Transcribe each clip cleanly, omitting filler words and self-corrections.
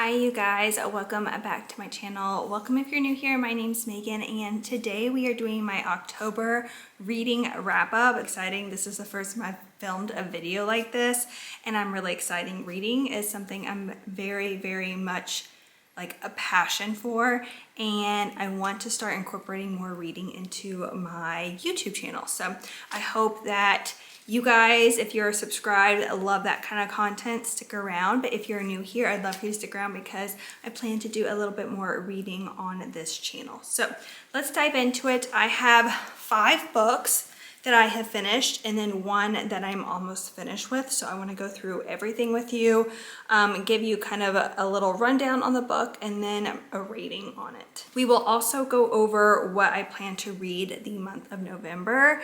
Hi you guys, welcome back to my channel. Welcome if you're new here. My name's Megan and today we are doing my October reading wrap up. Exciting. This is the first time I've filmed a video like this and I'm really excited. Reading is something I'm very much like a passion for, and I want to start incorporating more reading into my YouTube channel. So I hope that you guys, if you're subscribed, love that kind of content, stick around. But if you're new here, I'd love for you to stick around because I plan to do a little bit more reading on this channel. So let's dive into it. I have 5 books that I have finished and then one that I'm almost finished with. So I want to go through everything with you, give you kind of a little rundown on the book and then a rating on it. We will also go over what I plan to read the month of November.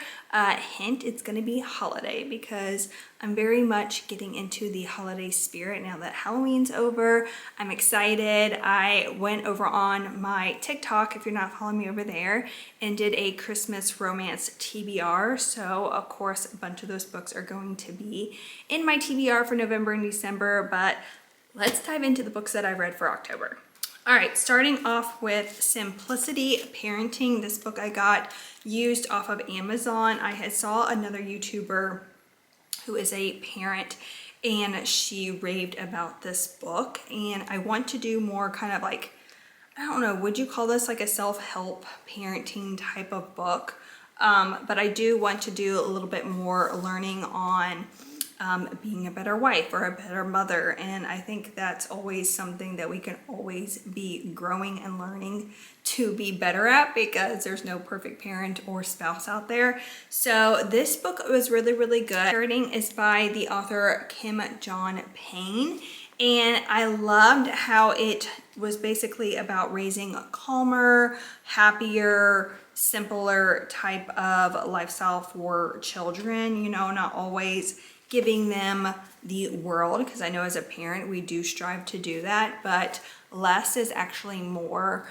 Hint, it's going to be holiday because I'm very much getting into the holiday spirit now that Halloween's over. I'm excited. I went over on my TikTok, if you're not following me over there, and did a Christmas romance TBR. So of course, a bunch of those books are going to be in my TBR for November and December, but let's dive into the books that I've read for October. All right, starting off with Simplicity Parenting. This book I got used off of Amazon. I had saw another YouTuber who is a parent and she raved about this book, and I want to do more kind of like, I don't know, would you call this like a self-help parenting type of book? But I do want to do a little bit more learning on being a better wife or a better mother, and I think that's always something that we can always be growing and learning to be better at because there's no perfect parent or spouse out there. So this book was really good. Parenting is by the author Kim John Payne, and I loved how it was basically about raising a calmer, happier, simpler type of lifestyle for children, you know, not always giving them the world, because I know as a parent we do strive to do that, but less is actually more.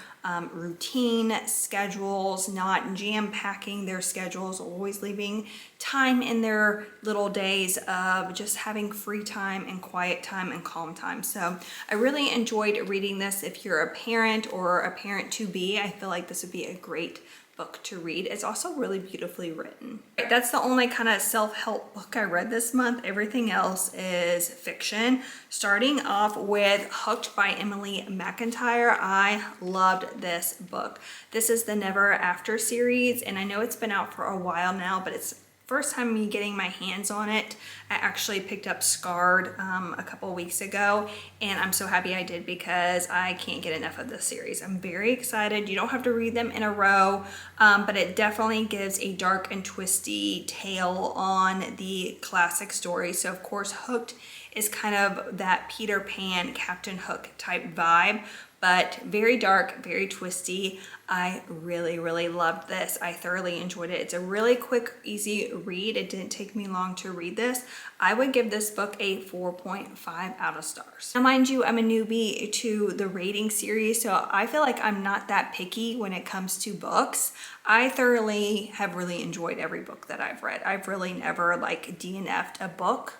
Routine schedules, not jam-packing their schedules, always leaving time in their little days of just having free time and quiet time and calm time. So I really enjoyed reading this. If you're a parent or a parent-to-be, I feel like this would be a great book to read. It's also really beautifully written. That's the only kind of self-help book I read this month. Everything else is fiction. Starting off with Hooked by Emily McIntyre. I loved this book. This is the Never After series, and I know it's been out for a while now, but it's first time me getting my hands on it. I actually picked up Scarred a couple weeks ago, and I'm so happy I did because I can't get enough of this series. I'm very excited. You don't have to read them in a row, but it definitely gives a dark and twisty tale on the classic story. So of course, Hooked is kind of that Peter Pan, Captain Hook type vibe, but very dark, very twisty. I really loved this. I thoroughly enjoyed it. It's a really quick, easy read. It didn't take me long to read this. I would give this book a 4.5 out of stars. Now, mind you, I'm a newbie to the rating series, so I feel like I'm not that picky when it comes to books. I thoroughly have really enjoyed every book that I've read. I've really never like DNF'd a book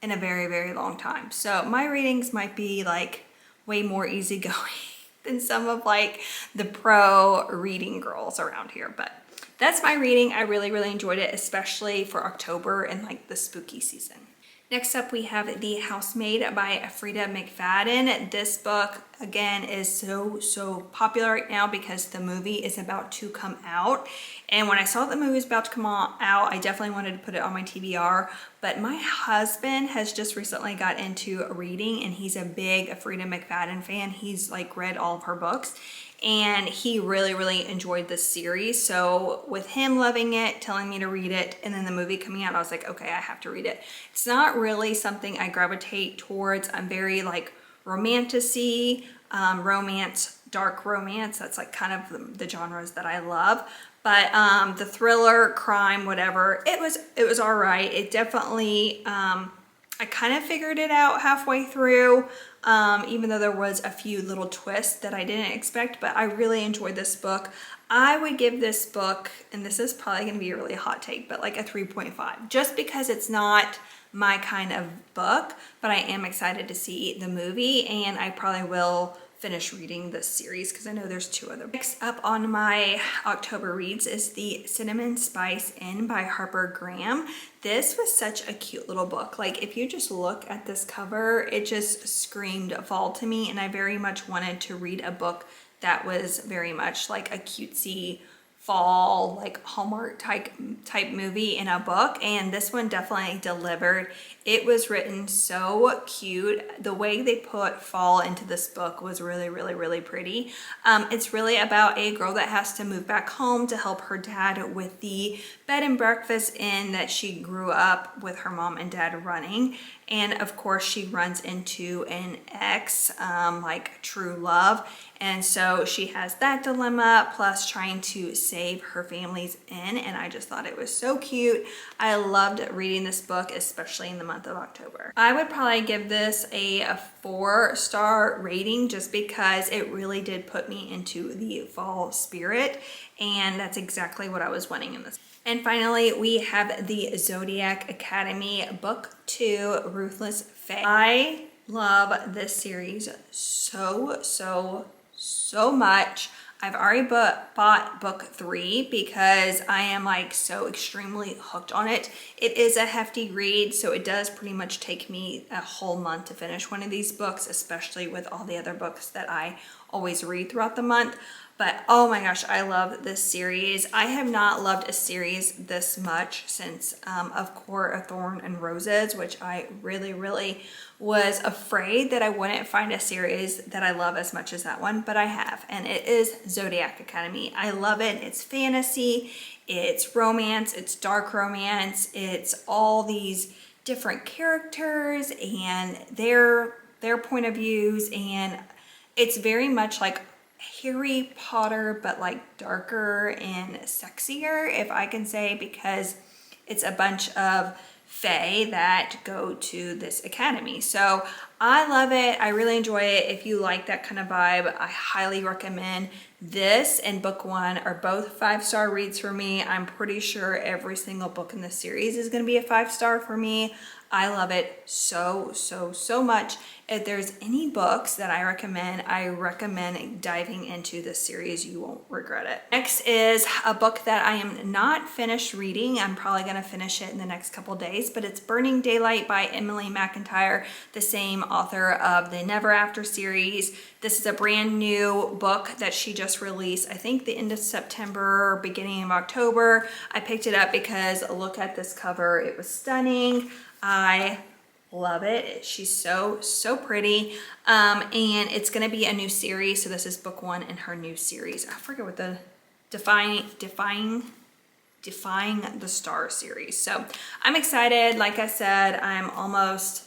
in a very long time. So my ratings might be like way more easygoing than some of like the pro reading girls around here, but that's my reading. I really enjoyed it, especially for October and like the spooky season. Next up, we have The Housemaid by Freida McFadden. This book, again, is so popular right now because the movie is about to come out. And when I saw the movie was about to come out, I definitely wanted to put it on my TBR. But my husband has just recently got into reading, and he's a big Freida McFadden fan. He's like read all of her books, and he really enjoyed this series. So with him loving it, telling me to read it, and then the movie coming out, I was like, okay, I have to read it. It's not really something I gravitate towards. I'm very like romantic-y, romance, dark romance. That's like kind of the genres that I love. But the thriller, crime, whatever, it was all right. It definitely, I kind of figured it out halfway through, even though there was a few little twists that I didn't expect, but I really enjoyed this book. I would give this book, and this is probably going to be a really hot take, but like a 3.5, just because it's not my kind of book, but I am excited to see the movie, and I probably will finish reading this series because I know there's 2 other. Next up on my October reads is the Cinnamon Spice Inn by Harper Graham. This was such a cute little book. Like, if you just look at this cover, it just screamed fall to me, and I very much wanted to read a book that was very much like a cutesy fall, like Hallmark type movie in a book, and this one definitely delivered. It was written so cute. The way they put fall into this book was really pretty. It's really about a girl that has to move back home to help her dad with the bed and breakfast inn that she grew up with her mom and dad running. And of course she runs into an ex, like true love. And so she has that dilemma plus trying to save her family's inn. And I just thought it was so cute. I loved reading this book, especially in the month of October. I would probably give this a 4-star rating just because it really did put me into the fall spirit. And that's exactly what I was wanting in this. And finally, we have the Zodiac Academy Book 2, Ruthless Fae. I love this series so much. I've already bought book 3 because I am like so extremely hooked on it. It is a hefty read, so it does pretty much take me a whole month to finish one of these books, especially with all the other books that I always read throughout the month. But oh my gosh, I love this series. I have not loved a series this much since Of Court of Thorn and Roses, which I really was afraid that I wouldn't find a series that I love as much as that one, but I have, and it is Zodiac Academy. I love it. It's fantasy, it's romance, it's dark romance, it's all these different characters and their point of views, and it's very much like Harry Potter, but like darker and sexier, if I can say, because it's a bunch of fae that go to this academy. So I love it. I really enjoy it. If you like that kind of vibe, I highly recommend this and book 1 are both 5-star reads for me. I'm pretty sure every single book in this series is going to be a 5-star for me. I love it so much. If there's any books that I recommend diving into this series. You won't regret it. Next is a book that I am not finished reading. I'm probably going to finish it in the next couple days, but it's Burning Daylight by Emily McIntyre, the same author of the Never After series. This is a brand new book that she just released, I think the end of September, beginning of October. I picked it up because look at this cover. It was stunning. I love it. She's so pretty. And it's going to be a new series. So this is book 1 in her new series. I forget what the Defying the Star series. So I'm excited. Like I said, I'm almost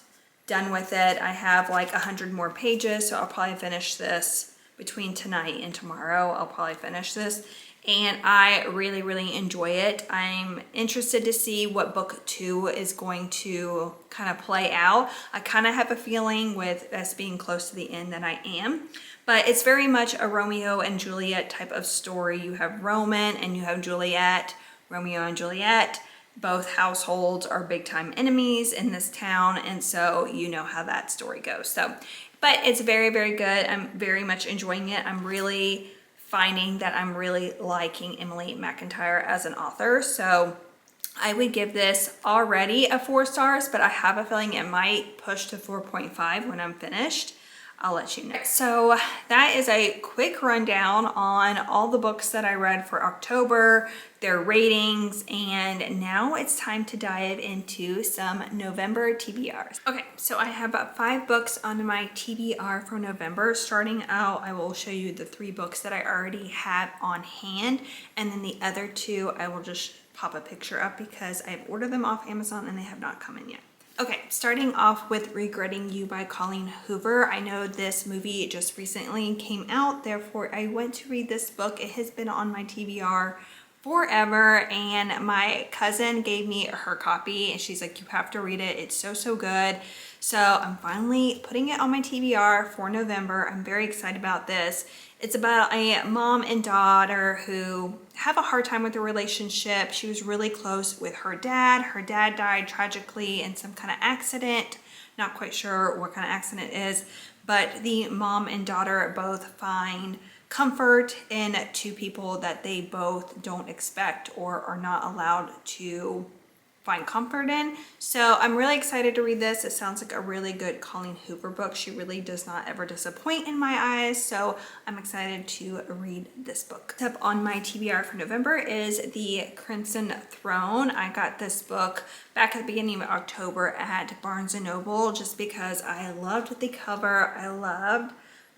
done with it. I have like 100 more pages, so I'll probably finish this between tonight and tomorrow. I'll probably finish this. And I really enjoy it. I'm interested to see what book 2 is going to kind of play out. I kind of have a feeling with us being close to the end that I am, but it's very much a Romeo and Juliet type of story. You have Roman and you have Juliet, Romeo and Juliet. Both households are big time enemies in this town, and so you know how that story goes. So, but it's very good. I'm very much enjoying it. I'm really finding that I'm really liking Emily McIntyre as an author. So I would give this already a 4 stars, but I have a feeling it might push to 4.5 when I'm finished. I'll let you know. So that is a quick rundown on all the books that I read for October, their ratings, and now it's time to dive into some November TBRs. Okay, so I have 5 books on my TBR for November. Starting out, I will show you the 3 books that I already have on hand, and then the other 2 I will just pop a picture up because I've ordered them off Amazon and they have not come in yet. Okay, starting off with Regretting You by Colleen Hoover. I know this movie just recently came out, therefore I went to read this book. It has been on my TBR forever, and my cousin gave me her copy and she's like, you have to read it. It's so good. So I'm finally putting it on my TBR for November. I'm very excited about this. It's about a mom and daughter who have a hard time with their relationship. She was really close with her dad. Her dad died tragically in some kind of accident. Not quite sure what kind of accident it is, but the mom and daughter both find comfort in two people that they both don't expect or are not allowed to find comfort in. So I'm really excited to read this. It sounds like a really good Colleen Hoover book. She really does not ever disappoint in my eyes. So I'm excited to read this book. Up on my TBR for November is The Crimson Throne. I got this book back at the beginning of October at Barnes & Noble just because I loved the cover. I loved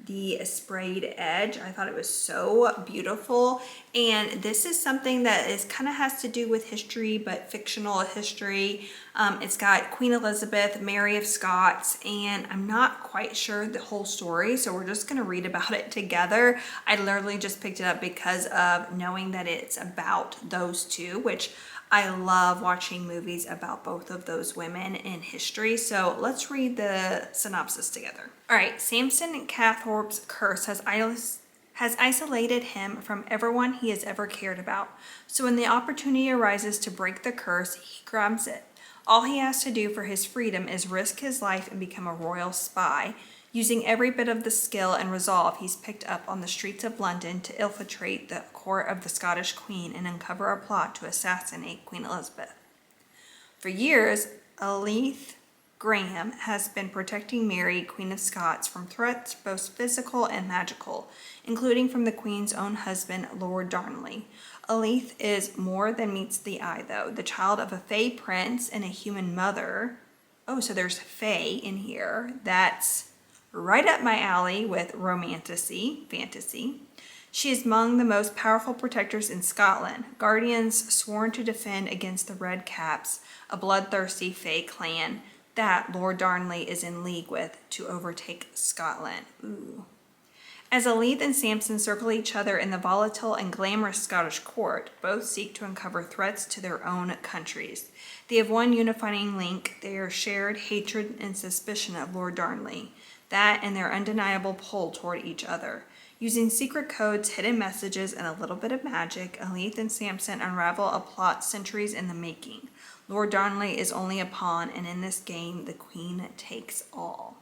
the sprayed edge. I thought it was so beautiful, and this is something that is kind of has to do with history, but fictional history. It's got Queen Elizabeth, Mary of Scots, and I'm not quite sure the whole story, so we're just gonna read about it together. I literally just picked it up because of knowing that it's about those two, which I love watching movies about both of those women in history. So let's read the synopsis together. All right, Samson Cathorpe's curse has isolated him from everyone he has ever cared about. So when the opportunity arises to break the curse, he grabs it. All he has to do for his freedom is risk his life and become a royal spy, using every bit of the skill and resolve he's picked up on the streets of London to infiltrate the court of the Scottish Queen and uncover a plot to assassinate Queen Elizabeth. For years, Alethe Graham has been protecting Mary, Queen of Scots, from threats both physical and magical, including from the Queen's own husband, Lord Darnley. Alethe is more than meets the eye, though. The child of a Fae prince and a human mother. Oh, so there's Fae in here. That's right up my alley with fantasy. She is among the most powerful protectors in Scotland, guardians sworn to defend against the Red Caps, a bloodthirsty Fae clan that Lord Darnley is in league with to overtake Scotland. Ooh. As Alethe and Samson circle each other in the volatile and glamorous Scottish court, both seek to uncover threats to their own countries. They have one unifying link, their shared hatred and suspicion of Lord Darnley, that and their undeniable pull toward each other. Using secret codes, hidden messages, and a little bit of magic, Alethe and Samson unravel a plot centuries in the making. Lord Darnley is only a pawn, and in this game, the Queen takes all.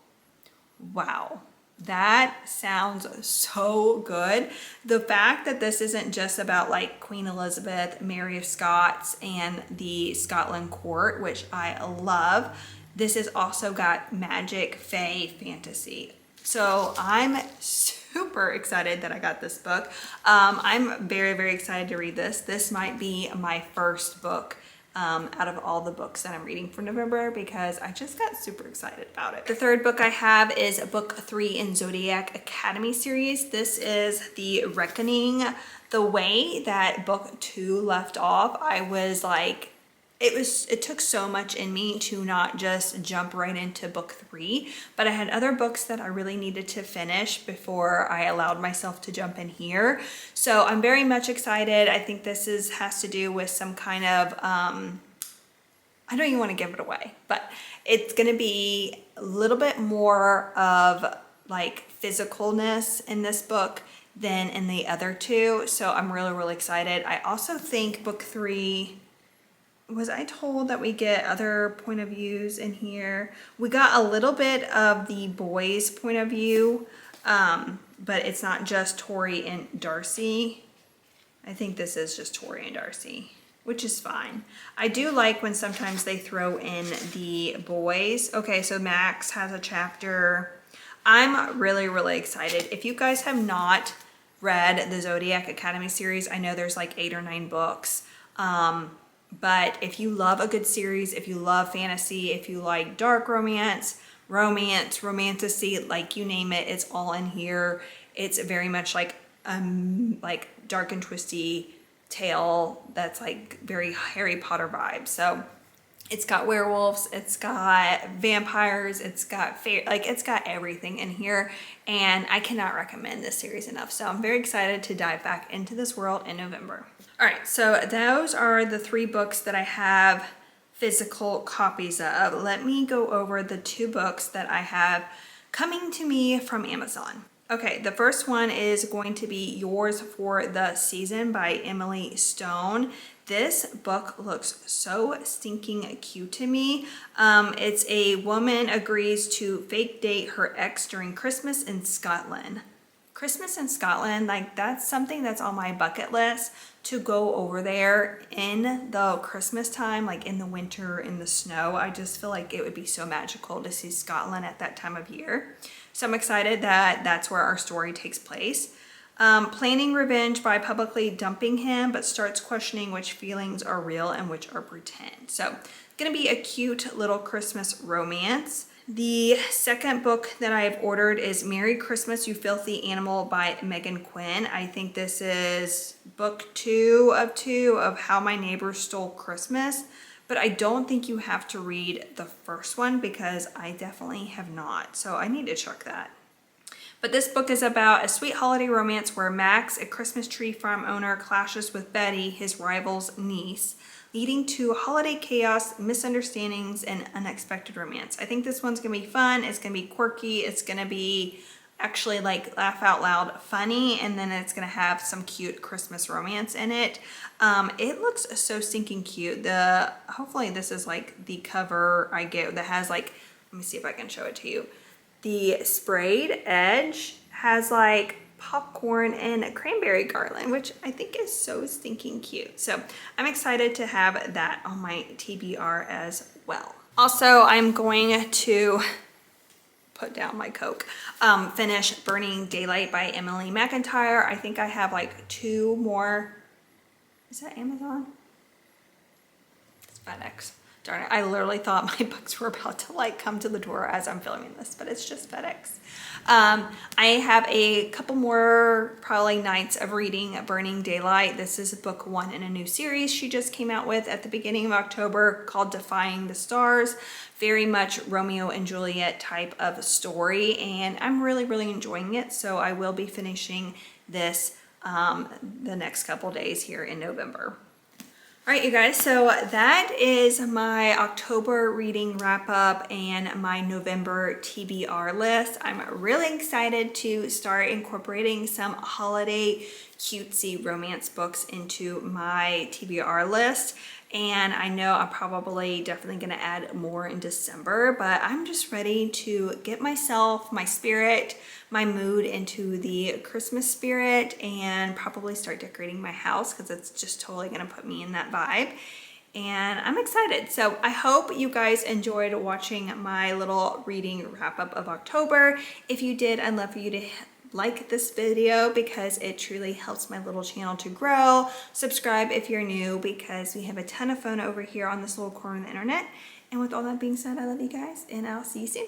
Wow. That sounds so good. The fact that this isn't just about like Queen Elizabeth, Mary of Scots, and the Scotland court, which I love. This has also got magic, fae, fantasy. So I'm super excited that I got this book. I'm very, very excited to read this. This might be my first book out of all the books that I'm reading for November because I just got super excited about it. The third book I have is book 3 in Zodiac Academy series. This is The Reckoning. The way that book 2 left off, I was like, it took so much in me to not just jump right into book 3, but I had other books that I really needed to finish before I allowed myself to jump in here. So I'm very much excited. I think this has to do with some kind of, I don't even want to give it away, but it's going to be a little bit more of like physicalness in this book than in the other two. So I'm really, really excited. I also think book 3, was I told that we get other point of views in here? We got a little bit of the boys' point of view, but it's not just Tori and Darcy. I think this is just Tori and Darcy, which is fine. I do like when sometimes they throw in the boys. Okay, so Max has a chapter. I'm really, really excited. If you guys have not read the Zodiac Academy series, I know there's like 8 or 9 books. But if you love a good series, if you love fantasy, if you like dark romance, romantasy, like you name it, it's all in here. It's very much like dark and twisty tale that's like very Harry Potter vibes. So it's got werewolves, it's got vampires, it's got it's got everything in here, and I cannot recommend this series enough. So I'm very excited to dive back into this world in November. All right, so those are the 3 books that I have physical copies of. Let me go over the 2 books that I have coming to me from Amazon. Okay, the first one is going to be Yours for the Season by Emily Stone. This book looks so stinking cute to me. It's a woman agrees to fake date her ex during Christmas in Scotland. Christmas in Scotland, like that's something that's on my bucket list, to go over there in the Christmas time, like in the winter, in the snow. I just feel like it would be so magical to see Scotland at that time of year. So I'm excited that that's where our story takes place. Planning revenge by publicly dumping him, but starts questioning which feelings are real and which are pretend. So it's gonna be a cute little Christmas romance. The second book that I have ordered is Merry Christmas, You Filthy Animal by Megan Quinn. I think this is book 2 of 2 of How My Neighbor Stole Christmas, but I don't think you have to read the first one because I definitely have not, so I need to check that. But this book is about a sweet holiday romance where Max, a Christmas tree farm owner, clashes with Betty, his rival's niece, leading to holiday chaos, misunderstandings, and unexpected romance. I think this one's gonna be fun, it's gonna be quirky, it's gonna be actually like laugh out loud funny, and then it's gonna have some cute Christmas romance in it. It looks so stinking cute. Hopefully this is like the cover I get that has like, let me see if I can show it to you. The sprayed edge has like popcorn and cranberry garland, which I think is so stinking cute. So I'm excited to have that on my TBR as well. Also, I'm going to put down my Coke. Finish Burning Daylight by Emily McIntyre. I think I have like 2 more. Is that Amazon? It's FedEx. Darn it, I literally thought my books were about to like come to the door as I'm filming this, but it's just FedEx. I have a couple more probably nights of reading Burning Daylight. This is book 1 in a new series she just came out with at the beginning of October called Defying the Stars. Very much Romeo and Juliet type of story, and I'm really enjoying it. So I will be finishing this the next couple days here in November. All right, you guys, so that is my October reading wrap up and my November TBR list. I'm really excited to start incorporating some holiday cutesy romance books into my TBR list. And I know I'm probably definitely gonna add more in December, but I'm just ready to get myself, my spirit, my mood into the Christmas spirit and probably start decorating my house because it's just totally gonna put me in that vibe. And I'm excited. So I hope you guys enjoyed watching my little reading wrap up of October. If you did, I'd love for you to like this video because it truly helps my little channel to grow. Subscribe if you're new because we have a ton of fun over here on this little corner of the internet. And with all that being said, I love you guys and I'll see you soon.